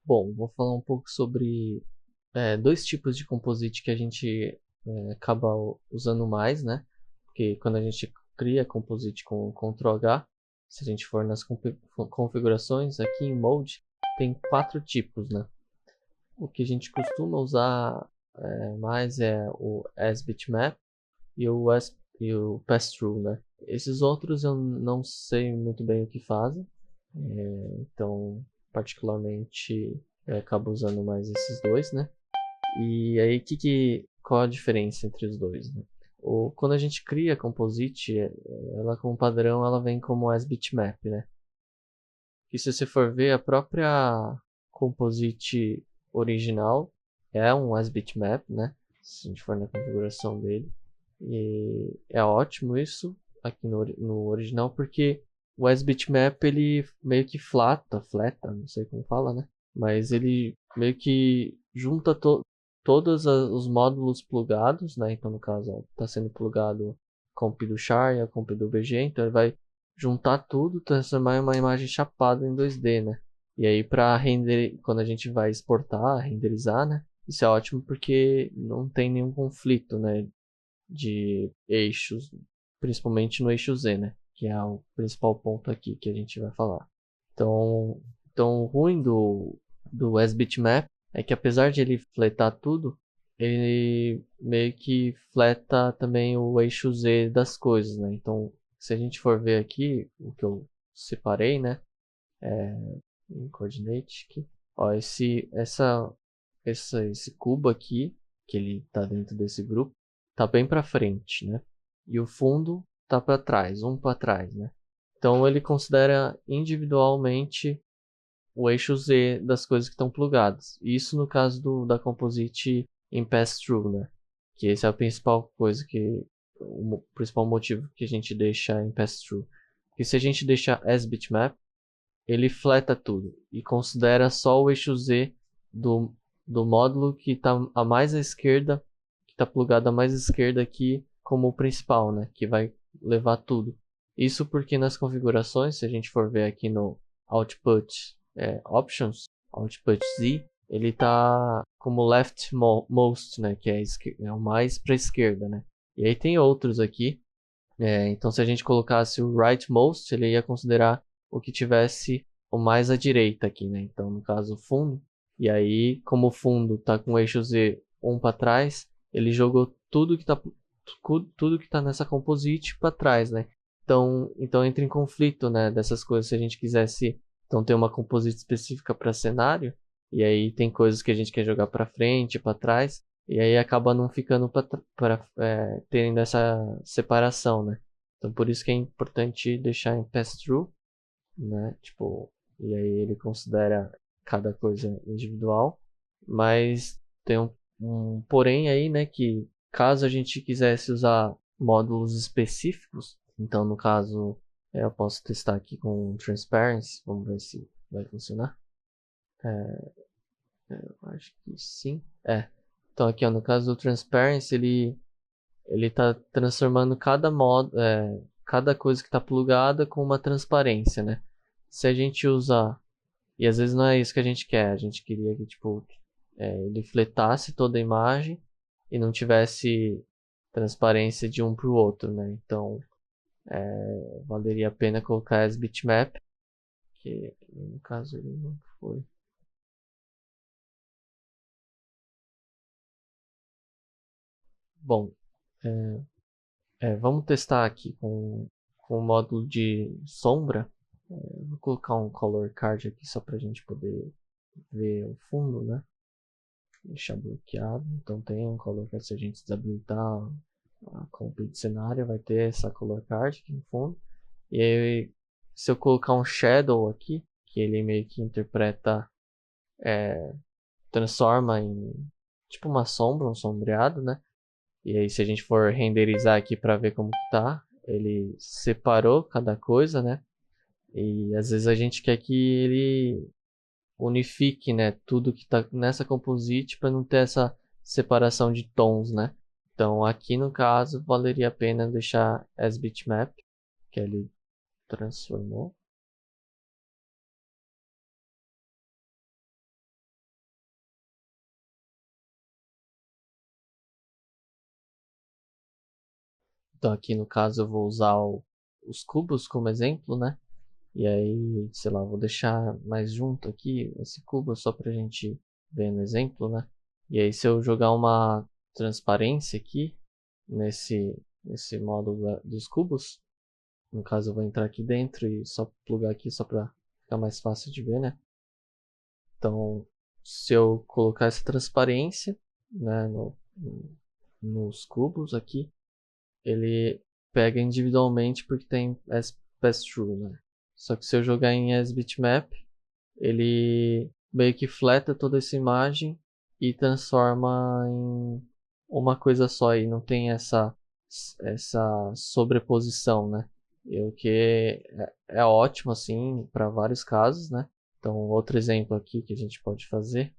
Bom, vou falar um pouco sobre dois tipos de composite que a gente acaba usando mais, né? Porque quando a gente cria composite com Ctrl H, se a gente for nas configurações, aqui em Mode, tem quatro tipos, né? O que a gente costuma usar mais é o As-Bitmap e o Pass-Through, né? Esses outros eu não sei muito bem o que fazem, então particularmente eu acabo usando mais esses dois, né? E aí qual a diferença entre os dois, né? Quando a gente cria a Composite, ela como padrão ela vem como as-bitmap, né? E se você for ver a própria Composite original é um as-bitmap, né? Se a gente for na configuração dele. E é ótimo isso aqui no original porque o as-bitmap ele meio que fleta, não sei como fala, né? Mas ele meio que junta todos os módulos plugados, né? Então no caso está sendo plugado comp do char e a comp do BG, então ele vai juntar tudo, transformar em uma imagem chapada em 2D, né? E aí para render, quando a gente vai exportar, renderizar, né? Isso é ótimo porque não tem nenhum conflito, né? De eixos, principalmente no eixo Z, né? Que é o principal ponto aqui que a gente vai falar. Então, o ruim do S-Bitmap é que apesar de ele fletar tudo, ele meio que fleta também o eixo Z das coisas, né? Então, se a gente for ver aqui, o que eu separei, né? Em coordinate aqui, ó, esse cubo aqui, que ele tá dentro desse grupo, tá bem para frente, né? E o fundo tá para trás, um para trás, né? Então ele considera individualmente o eixo Z das coisas que estão plugadas. Isso no caso da composite em pass-through, né? Que esse é a principal coisa o principal motivo que a gente deixa em pass-through. Porque se a gente deixar as bitmap, ele fleta tudo e considera só o eixo Z do, do módulo que está a mais à esquerda, que está plugado à mais à esquerda aqui como o principal, né? Que vai levar tudo. Isso porque nas configurações, se a gente for ver aqui no Output Options, Output Z, ele está como leftmost, né? Que é o mais para a esquerda, né? E aí tem outros aqui. Então, se a gente colocasse o rightmost, ele ia considerar o que tivesse o mais à direita aqui, né? Então, no caso, o fundo. E aí, como o fundo está com o eixo Z um para trás, ele jogou tudo que tá nessa composite para trás, né? Então entra em conflito, né? Dessas coisas. Se a gente quisesse então ter uma composite específica para cenário, e aí tem coisas que a gente quer jogar para frente, para trás. E aí acaba não ficando para tendo essa separação, né? Então por isso que é importante deixar em pass-through, né? Tipo, e aí ele considera cada coisa individual, mas tem um porém aí, né? Que caso a gente quisesse usar módulos específicos, então no caso eu posso testar aqui com Transparency, vamos ver se vai funcionar. Eu acho que sim. Então aqui ó, no caso do Transparency, ele tá transformando cada coisa que está plugada com uma transparência, né? Se a gente usar, e às vezes não é isso que a gente quer, a gente queria que tipo ele fletasse toda a imagem e não tivesse transparência de um para o outro, né? Então valeria a pena colocar as bitmap, que no caso ele não foi. Bom, é, vamos testar aqui com o módulo de sombra. Vou colocar um color card aqui só para a gente poder ver o fundo, né? Deixar bloqueado. Então tem um color card. Se a gente desabilitar a comp de cenário, vai ter essa color card aqui no fundo. E aí, se eu colocar um shadow aqui, que ele meio que interpreta, transforma em tipo uma sombra, um sombreado, né? E aí, se a gente for renderizar aqui para ver como que tá, ele separou cada coisa, né? E às vezes a gente quer que ele unifique, né, tudo que está nessa composite para não ter essa separação de tons, né? Então aqui no caso valeria a pena deixar as bitmap, que ele transformou. Então aqui no caso eu vou usar os cubos como exemplo, né? E aí, sei lá, vou deixar mais junto aqui esse cubo só pra gente ver no exemplo, né? E aí se eu jogar uma transparência aqui nesse módulo dos cubos, no caso eu vou entrar aqui dentro e só plugar aqui só pra ficar mais fácil de ver, né? Então, se eu colocar essa transparência, né, nos cubos aqui, ele pega individualmente porque tem as pass-through, né? Só que se eu jogar em as-bitmap, ele meio que fleta toda essa imagem e transforma em uma coisa só e não tem essa sobreposição, né? E o que é ótimo assim para vários casos, né? Então, outro exemplo aqui que a gente pode fazer,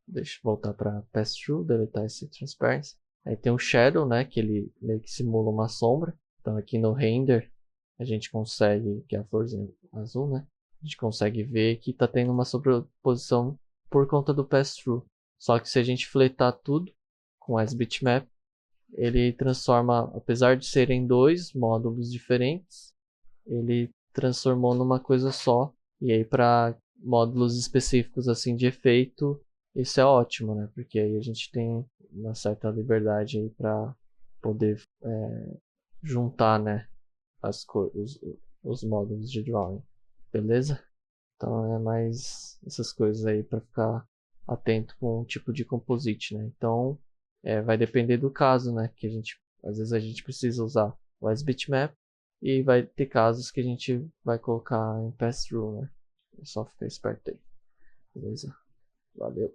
deixa eu voltar para pass-through, deletar esse transparency. Aí tem o shadow, né, que ele meio que simula uma sombra. Então aqui no render a gente consegue, que é a florzinha azul, né? A gente consegue ver que está tendo uma sobreposição por conta do pass-through. Só que se a gente fletar tudo com as bitmap, ele transforma, apesar de serem dois módulos diferentes, ele transformou numa coisa só. E aí para módulos específicos assim de efeito, isso é ótimo, né? Porque aí a gente tem uma certa liberdade aí para poder juntar, né, os módulos de drawing, beleza? Então é mais essas coisas aí para ficar atento com o tipo de composite, né? Então vai depender do caso, né? Que às vezes a gente precisa usar o as-bitmap e vai ter casos que a gente vai colocar em pass-through, né? É só ficar esperto aí, beleza? Valeu!